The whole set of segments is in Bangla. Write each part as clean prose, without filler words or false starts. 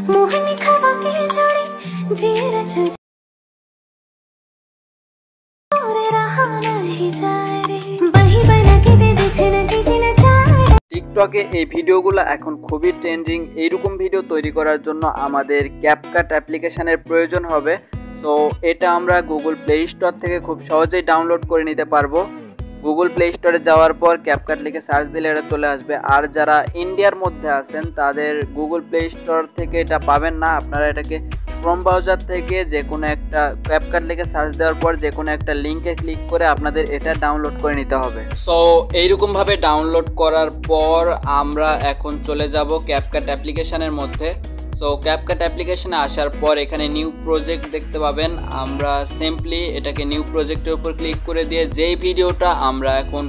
টিকটকে এই ভিডিওগুলো এখন খুবই ট্রেন্ডিং। এইরকম ভিডিও তৈরি করার জন্য আমাদের ক্যাপকাট অ্যাপ্লিকেশনের প্রয়োজন হবে। সো এটা আমরা গুগল প্লে স্টোর থেকে খুব সহজেই ডাউনলোড করে নিতে পারবো। গুগল প্লে স্টোরে যাওয়ার পর ক্যাপকাট লিখে সার্চ দিলে এটা চলে আসবে। আর যারা ইন্ডিয়ার মধ্যে আছেন তাদের গুগল প্লে স্টোর থেকে এটা পাবেন না, আপনারা এটাকে ক্রোম ব্রাউজার থেকে যে কোনো একটা ক্যাপকাট লিখে সার্চ দেওয়ার পর যে কোনো একটা লিঙ্কে ক্লিক করে আপনাদের এটা ডাউনলোড করে নিতে হবে। সো এইরকমভাবে ডাউনলোড করার পর আমরা এখন চলে যাব ক্যাপকাট অ্যাপ্লিকেশনের মধ্যে। সো ক্যাপকাট অ্যাপ্লিকেশনে আসার পর এখানে নিউ প্রজেক্ট দেখতে পাবেন। আমরা সিম্পলি এটাকে নিউ প্রজেক্টের উপর ক্লিক করে দিয়ে যেই ভিডিওটা আমরা এখন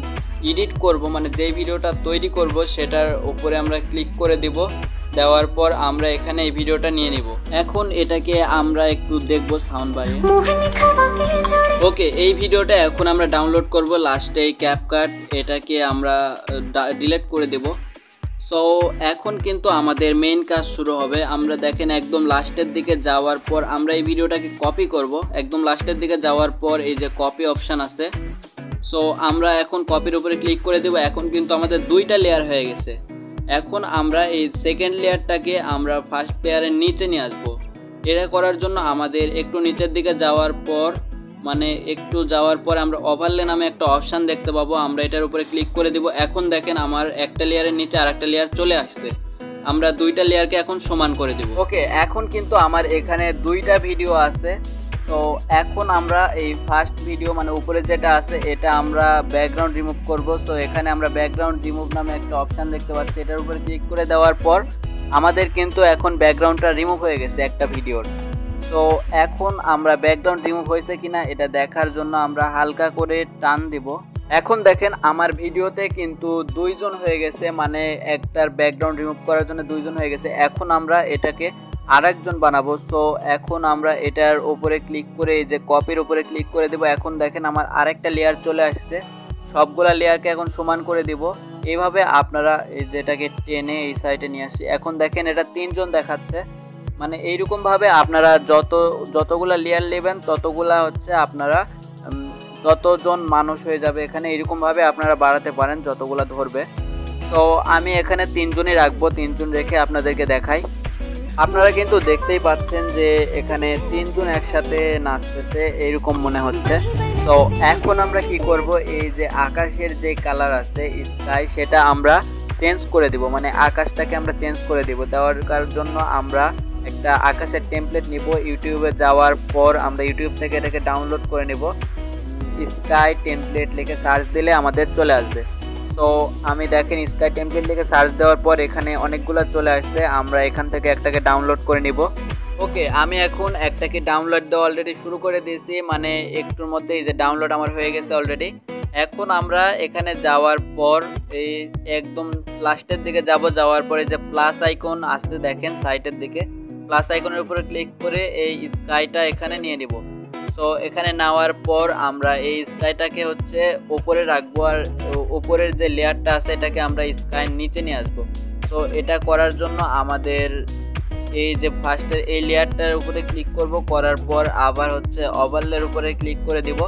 এডিট করব, মানে যেই ভিডিওটা তৈরি করব সেটার উপরে আমরা ক্লিক করে দিব। দেওয়ার পর আমরা এখানে এই ভিডিওটা নিয়ে নিব। এখন এটাকে আমরা একটু দেখব সাউন্ড বাড়িয়ে। ওকে, এই ভিডিওটা এখন আমরা ডাউনলোড করব। লাস্টে এই ক্যাপকাট এটাকে আমরা ডিলিট করে দেব। সো এখন কিন্তু আমাদের মেইন কাজ শুরু হবে। আমরা দেখেন একদম লাস্টের দিকে যাওয়ার পর আমরা এই ভিডিওটাকে কপি করব। একদম লাস্টের দিকে যাওয়ার পর এই যে কপি অপশান আছে, সো আমরা এখন কপির উপরে ক্লিক করে দেব। এখন কিন্তু আমাদের দুইটা লেয়ার হয়ে গেছে। এখন আমরা এই সেকেন্ড লেয়ারটাকে আমরা ফার্স্ট লেয়ারের নিচে নিয়ে আসবো। এটা করার জন্য আমাদের একটু নিচের দিকে যাওয়ার পর আমরা ওভারলে নামে একটা অপশান দেখতে পাবো। আমরা এটার উপরে ক্লিক করে দিব। এখন দেখেন আমার একটা লেয়ারের নিচে আর একটা লেয়ার চলে আসছে। আমরা দুইটা লেয়ারকে এখন সমান করে দিব। ওকে, এখন কিন্তু আমার এখানে দুইটা ভিডিও আছে। সো এখন আমরা এই ফার্স্ট ভিডিও মানে উপরে যেটা আছে এটা আমরা ব্যাকগ্রাউন্ড রিমুভ করব। সো এখানে আমরা ব্যাকগ্রাউন্ড রিমুভ নামে একটা অপশান দেখতে পাচ্ছি। এটার উপরে ক্লিক করে দেওয়ার পর আমাদের কিন্তু এখন ব্যাকগ্রাউন্ডটা রিমুভ হয়ে গেছে একটা ভিডিওর। সো এখন আমরা ব্যাকগ্রাউন্ড রিমুভ হয়েছে কিনা এটা দেখার জন্য আমরা হালকা করে টান দিব। এখন দেখেন আমার ভিডিওতে কিন্তু দুইজন হয়ে গেছে, মানে একটার ব্যাকগ্রাউন্ড রিমুভ করার জন্য দুইজন হয়ে গেছে। এখন আমরা এটাকে আরেকজন বানাবো। সো এখন আমরা এটার উপরে ক্লিক করে এই যে কপির উপরে ক্লিক করে দেব। এখন দেখেন আমার আরেকটা লেয়ার চলে আসছে। সবগুলা লেয়ারকে এখন সমান করে দিব। এইভাবে আপনারা এই যেটাকে টেনে এই সাইডে নিয়ে আসি। এখন দেখেন এটা তিনজন দেখাচ্ছে, মানে এইরকমভাবে আপনারা যতগুলা লেয়ার নেবেন ততগুলা হচ্ছে আপনারা ততজন মানুষ হয়ে যাবে এখানে। এইরকমভাবে আপনারা বাড়াতে পারেন যতগুলা ধরবে। সো আমি এখানে তিনজনই রাখবো, তিনজন রেখে আপনাদেরকে দেখাই। আপনারা কিন্তু দেখতেই পাচ্ছেন যে এখানে তিনজন একসাথে নাচতেছে এইরকম মনে হচ্ছে। তো এখন আমরা কি করব, এই যে আকাশের যে কালার আছে স্কাই সেটা আমরা চেঞ্জ করে দিব, মানে আকাশটাকে আমরা চেঞ্জ করে দিব। দেওয়ার জন্য আমরা একটা আকাশের টেমপ্লেট নিব। ইউটিউবে যাওয়ার পর আমরা ইউটিউব থেকে এটাকে ডাউনলোড করে নেব। স্কাই টেমপ্লেট লিখে সার্চ দিলে আমাদের চলে আসবে। সো আমি দেখেন স্কাই টেমপ্লেট লিখে সার্চ দেওয়ার পর এখানে অনেকগুলো চলে আসছে। আমরা এখান থেকে একটাকে ডাউনলোড করে নিব। ওকে, আমি এখন একটাকে ডাউনলোড দেওয়া অলরেডি শুরু করে দিয়েছি, মানে একটুর মধ্যে এই যে ডাউনলোড আমার হয়ে গেছে অলরেডি। এখন আমরা এখানে যাওয়ার পর এই একদম লাস্টের দিকে যাওয়ার পরে যে প্লাস আইকন আসছে দেখেন সাইটের দিকে, প্লাস আইকনের উপরে ক্লিক করে এই স্কাইটা এখানে নিয়ে নিব। সো এখানে নেওয়ার পর আমরা এই স্কাইটাকে হচ্ছে উপরে রাখবো, আর উপরের যে লেয়ারটা আছে এটাকে আমরা স্কাইয়ের নিচে নিয়ে আসবো। তো এটা করার জন্য আমাদের এই যে ফার্স্টের এই লেয়ারটার উপরে ক্লিক করব, করার পর আবার হচ্ছে ওভারলের উপরে ক্লিক করে দিব।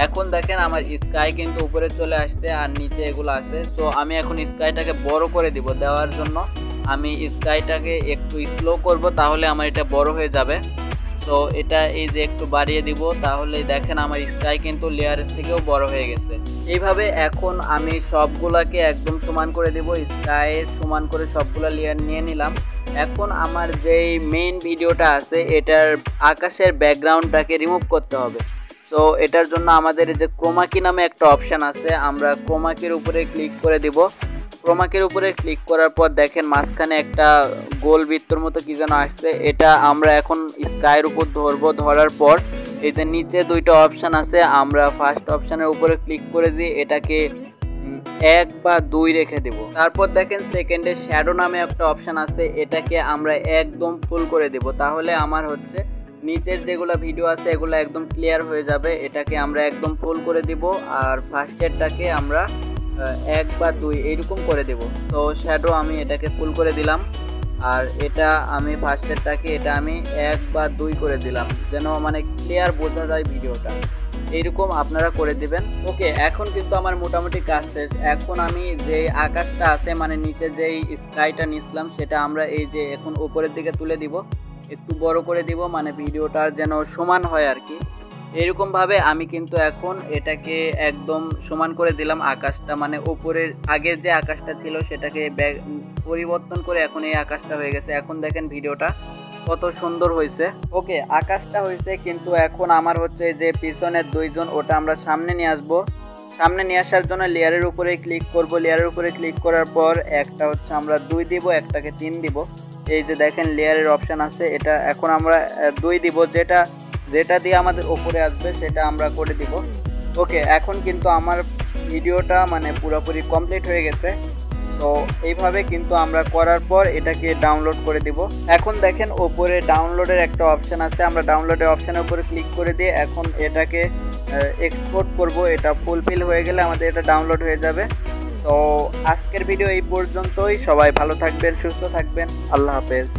এখন দেখেন আমার স্কাই কিন্তু উপরে চলে আসছে আর নিচে এগুলো আছে। সো আমি এখন স্কাইটাকে বড় করে দিব। দেওয়ার জন্য আমি স্কাইটাকে একটু স্লো করব, তাহলে আমার এটা বড় হয়ে যাবে। সো এটা এই যে একটু বাড়িয়ে দিব, তাহলে দেখেন আমার স্কাই কিন্তু লেয়ারের থেকেও বড় হয়ে গেছে। এইভাবে এখন আমি সবগুলাকে একদম সমান করে দেব। স্কাইয়ের সমান করে সবগুলা লেয়ার নিয়ে নিলাম। এখন আমার যেই মেইন ভিডিওটা আছে এটার আকাশের ব্যাকগ্রাউন্ডটাকে রিমুভ করতে হবে। সো এটার জন্য আমাদের যে ক্রোমাকি নামে একটা অপশান আছে, আমরা ক্রোমাকির উপরে ক্লিক করে দিব। ক্রোমাকির উপরে ক্লিক করার পর দেখেন মাঝখানে একটা গোল বৃত্তর মতো কি যেন আসছে, এটা আমরা এখন স্কাইয়ের উপর ধরবো। ধরার পর এই যে নিচে দুইটা অপশান আছে, আমরা ফার্স্ট অপশানের উপরে ক্লিক করে দিয়ে এটাকে 1 বা 2 রেখে দেব। তারপর দেখেন সেকেন্ডে শ্যাডো নামে একটা অপশান আছে, এটাকে আমরা একদম ফুল করে দেব। তাহলে আমার হচ্ছে নিচের যেগুলো ভিডিও আছে এগুলো একদম ক্লিয়ার হয়ে যাবে। এটাকে আমরা একদম ফুল করে দিব, আর ফার্স্টেরটাকে আমরা 1 বা 2 এইরকম করে দেব। সো শ্যাডো আমি এটাকে ফুল করে দিলাম। আর এটা আমি ফার্স্টেরটাকে এটা আমি 1 বা 2 করে দিলাম, যেন মানে ক্লিয়ার বোঝা যায় ভিডিওটা। এইরকম আপনারা করে দিবেন। ওকে, এখন কিন্তু আমার মোটামুটি কাজ শেষ। এখন আমি যে আকাশটা আছে মানে নিচে যেই স্কাইটা নিছিলাম সেটা আমরা এই যে এখন উপরের দিকে তুলে দিব, একটু বড় করে দিব, মানে ভিডিওটার যেন সমান হয় আর কি। এরকমভাবে আমি কিন্তু এখন এটাকে একদম সমান করে দিলাম আকাশটা, মানে উপরের আগের যে আকাশটা ছিল সেটাকে পরিবর্তন করে এখন এই আকাশটা হয়ে গেছে। এখন দেখেন ভিডিওটা কত সুন্দর হয়েছে। ওকে, আকাশটা হয়েছে, কিন্তু এখন আমার হচ্ছে যে পিছনের দুইজন ওটা আমরা সামনে নিয়ে আসবো। সামনে নিয়ে আসার জন্য লেয়ারের উপরে ক্লিক করব। লেয়ারের উপরে ক্লিক করার পর একটা হচ্ছে আমরা 2 দিব, একটাকে 3 দিব। এই যে দেখেন লেয়ারের অপশান আছে, এটা এখন আমরা 2 দিব, যেটা দিয়ে আমাদের উপরে আসবে সেটা আমরা করে দিব। ওকে, এখন কিন্তু আমার ভিডিওটা মানে পুরোপুরি কমপ্লিট হয়ে গেছে। সো এইভাবে কিন্তু আমরা করার পর এটাকে ডাউনলোড করে দিব। এখন দেখেন ওপরে ডাউনলোডের একটা অপশান আছে, আমরা ডাউনলোডের অপশানের উপরে ক্লিক করে দিয়ে এখন এটাকে এক্সপোর্ট করব। এটা ফুলফিল হয়ে গেলে আমাদের এটা ডাউনলোড হয়ে যাবে। সো আজকের ভিডিও এই পর্যন্তই। সবাই ভালো থাকবেন, সুস্থ থাকবেন, আল্লাহ হাফেজ।